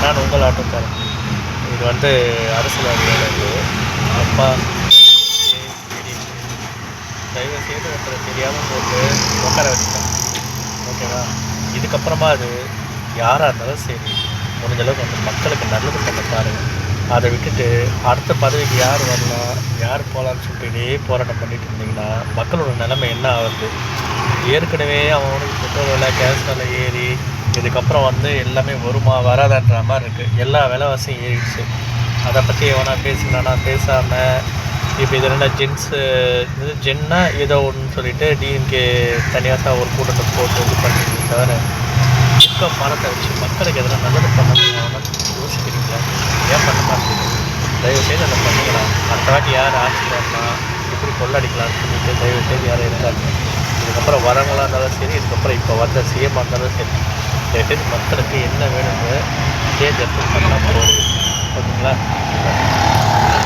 நான் உங்கள் ஆட்டோக்காரன். இது வந்து அரசியல்வாதிகளுக்கு அப்பா தயவு செய்து ஒருத்தரை தெரியாமல் போட்டு உட்கார வச்சுட்டேன். ஓகேவா? இதுக்கப்புறமா அது யாராக இருந்தாலும் சரி, முடிஞ்சளவுக்கு வந்து மக்களுக்கு நல்லது பண்ண பாருங்கள். அதை விட்டுட்டு அடுத்த பதவிக்கு யார் வரலாம், யார் போகலான்னு சொல்லிட்டு இதே போராட்டம் பண்ணிட்டு இருந்தீங்கன்னா மக்களோட நிலைமை என்ன ஆகுது? ஏற்கனவே அவனுக்கு பெட்ரோல் விலை, கேஸ் விலை ஏறி இதுக்கப்புறம் வந்து எல்லாமே வருமா வராதான்ற மாதிரி இருக்குது. எல்லா விலைவாசியும் ஏறிடுச்சு. அதை பற்றி எவனா பேசினானா பேசாமல் இப்போ இது என்ன ஜென்ஸு இது ஜென்னா ஏதோ ஒன்றுன்னு சொல்லிட்டு டிஎம்கே தனியாக ஒரு கூட்டத்தை போட்டு இது பண்ணுறது தவிர இருக்க பணத்தை வச்சு மக்களுக்கு எதனா நல்லது பண்ணணும் யோசிக்கிறீங்களா? ஏன் பண்ண மாட்டேங்குது? தயவுசெய்து அதை பண்ணிக்கலாம். அடுத்த வாட்டி யார் ஆட்சியில் இருந்தால் எப்படி கொள்ளடிக்கலாம்னு சொல்லிட்டு தயவுசெய்து யாரும் இருக்காங்க. இதுக்கப்புறம் வரவங்களாக இருந்தாலும் சரி, இதுக்கப்புறம் இப்போ வந்த சிஎம்மாக இருந்தாலும் சரி, தயவுசெய்து மக்களுக்கு என்ன வேணும்னு தேர்ந்தெடுத்து பண்ணால் போகுது. ஓகேங்களா?